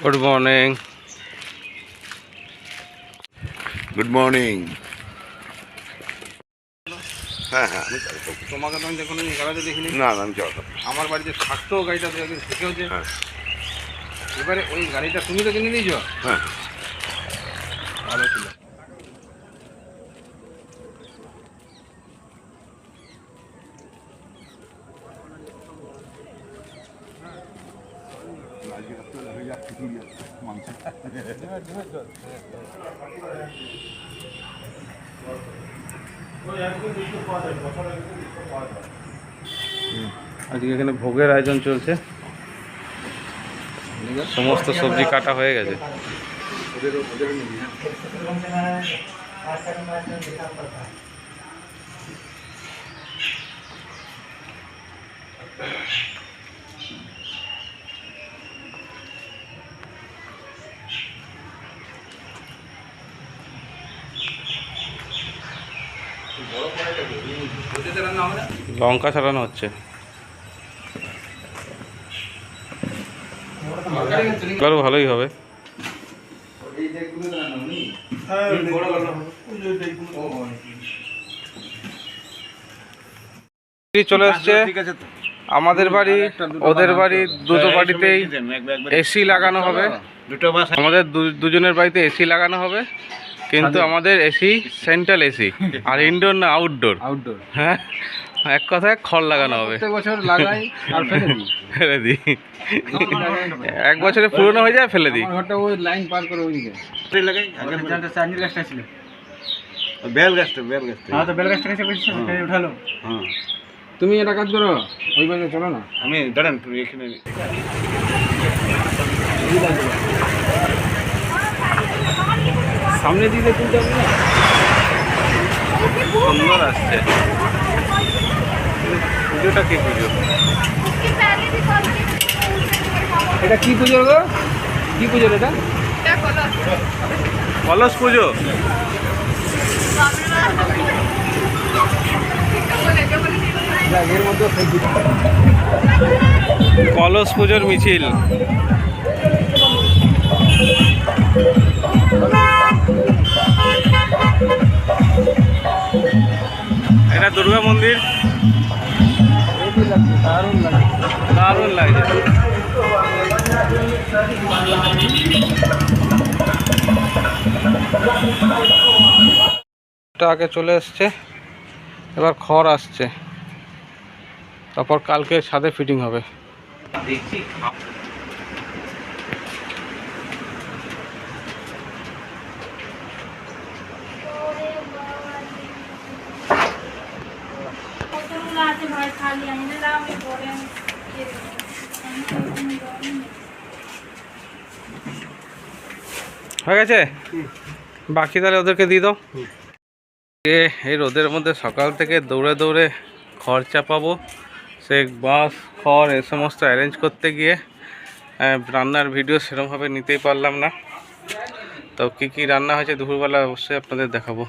Good morning. Good morning. হ্যাঁ হ্যাঁ, আমি তোমাকে তো আমি দেখুন গাড়িতে দেখিনি। না না, আমি চালাতাম। আমার বাড়িতে থাকতেও গাড়িটা শিখেওছে। হ্যাঁ এবারে ওই গাড়িটা তুমি তো কিনে দিয়েছ। হ্যাঁ, ভালো ছিল। আজকে এখানে ভোগের আয়োজন চলছে, সমস্ত সবজি কাটা হয়ে গেছে। লঙ্কা ছাড়ানো হচ্ছে। এবারও ভালোই হবে। চলে এসছে আমাদের বাড়ি, ওদের বাড়ি, দুটো বাড়িতেই এসি লাগানো হবে। আমাদের দুজনের বাড়িতে এসি লাগানো হবে, কিন্তু আমাদের এসি সেন্ট্রাল এসি, আর ইনডোর না আউটডোর। হ্যাঁ, এক কথায় খড় লাগানো হবে। বছর লাগাই আর ফেলে দিই। এক বছরে পুরনো হয়ে যায়, ফেলে দিই। ঘরটা ওই লাইন পার করে ওইদিকে লাগাই। চাঁদনি গাছটা ছিল, বেল গাছটা। হ্যাঁ, তো বেল গাছটা কেসে উঠালো। হ্যাঁ, তুমি একটা কাজ করো, ওই বাড়িতে চলো না। আমি দাঁড়ান এখানে সামনে দিকে তুলতে হবে না। সুন্দর আসছে। পুজোটা কি পুজো? এটা কি পুজো গো? কি পুজো এটা? কলস পুজো। কলস পুজোর মিছিল। এটা দুর্গা মন্দির। দারুণ লাগছে। আগে চলে এসছে, এবার খড় আসছে, তারপর কালকে ছাদে ফিটিং হবে। দেখছি হয়ে গেছে, বাকি তাহলে ওদেরকে দিয়ে দাও। এই রোদের মধ্যে সকাল থেকে দৌড়ে দৌড়ে খড় চাপাবো, সে বাঁশ খড় এ সমস্ত অ্যারেঞ্জ করতে গিয়ে রান্নার ভিডিও সেরকমভাবে নিতেই পারলাম না। তো কী কী রান্না হয়েছে দুপুরবেলা অবশ্যই আপনাদের দেখাবো।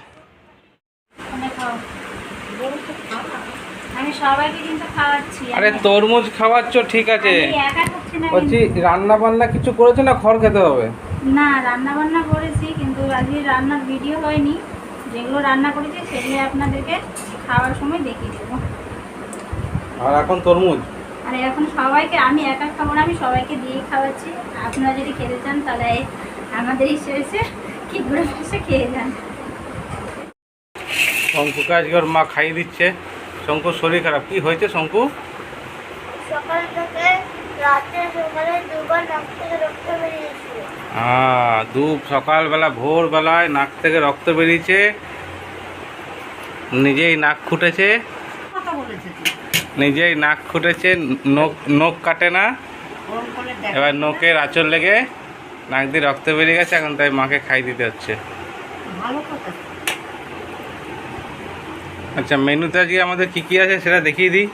আরে তরমুজ খাওয়াচ্ছ ঠিক আছে, বলছি রান্না বান্না কিছু করেছো না খড় খেতে হবে? না, রান্না বান্না করেছি, কিন্তু আজকে রান্নার ভিডিও হয়নি। যেগুলো রান্না করেছি সেগুলো আপনাদেরকে খাওয়ার সময় দেখিয়ে দেবো। আর এখন তরমুজ, আর এখন সবাইকে, আমি একা খাবো না, আমি সবাইকে দিয়ে খাওয়াচ্ছি। আপনারা যদি খেতে চান তাহলে আমাদের এসে কি ঘুরে বসে খেয়ে যান। শঙ্কুকে আজকে ওর মা খাইয়ে দিচ্ছে। শঙ্কুর শরীর খারাপ। কি হয়েছে শঙ্কু? সকাল থেকে রাতে সকালে দুবার নাক থেকে রক্ত বেরিয়েছে। সকালবেলা ভোরবেলায় নাক থেকে রক্ত বেরিয়েছে, নিজেই নাক খুঁটেছে, নখ কাটে না, এবার নখের আঁচল লেগে নাক দিয়ে রক্ত বেরিয়ে গেছে, এখন তাই মাকে খাই দিতে হচ্ছে। আচ্ছা, মেনুতে আজকে আমাদের কী কী আছে সেটা দেখিয়ে দিই।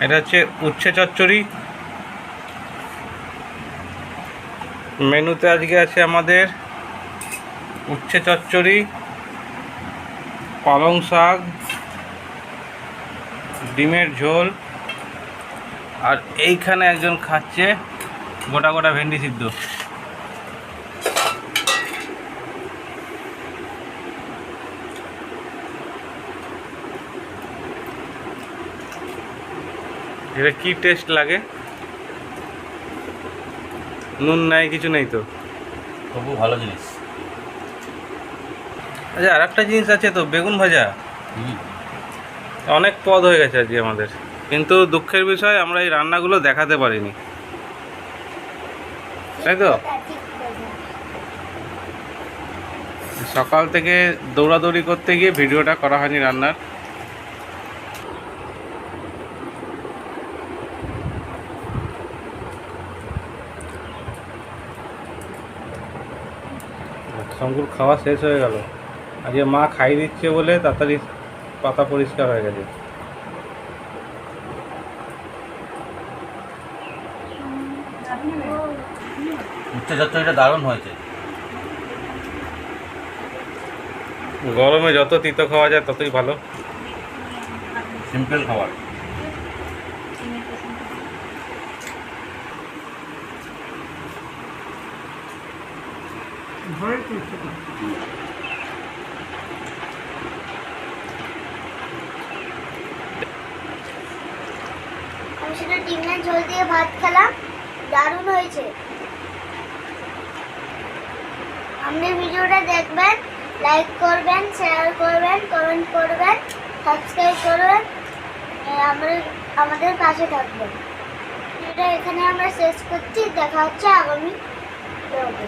এটা হচ্ছে উচ্ছে চচ্চড়ি। মেনুতে আজকে আছে আমাদের উচ্ছে চচ্চড়ি, পালং শাক, ডিমের ঝোল, আর এইখানে একজন খাচ্ছে গোটা গোটা ভেন্ডি সিদ্ধ। এটা কি টেস্ট লাগে? নুন নাই, কিছু নেই তো? তবু ভালো জিনিস। আচ্ছা, আর একটা জিনিস আছে তো, বেগুন ভাজা। অনেক পদ হয়ে গেছে আজকে আমাদের, কিন্তু দুঃখের বিষয় আমরা এই রান্নাগুলো দেখাতে পারিনি, তাই তো? সকাল থেকে দৌড়াদৌড়ি করতে গিয়ে ভিডিওটা করা হয়নি রান্নার। শঙ্কুর খাওয়া শেষ হয়ে গেল। আজকে মা খাই দিচ্ছে বলে তাড়াতাড়ি পাতা পরিষ্কার হয়ে গেছে। উচ্ছে চচ্চড়িটা দারুণ হয়েছে। গরমে যত তিতো খাওয়া যায় ততই ভালো। সিম্পল খাবার। আমি সেটা ডিমের ঝোল দিয়ে ভাত খেলাম, দারুণ হয়েছে। আপনি ভিডিওটা দেখবেন, লাইক করবেন, শেয়ার করবেন, কমেন্ট করবেন, সাবস্ক্রাইব করবেন, আমাদের পাশে থাকবেন। ভিডিওটা এখানে আমরা শেষ করছি, দেখা হচ্ছে আগামী ভিডিওতে।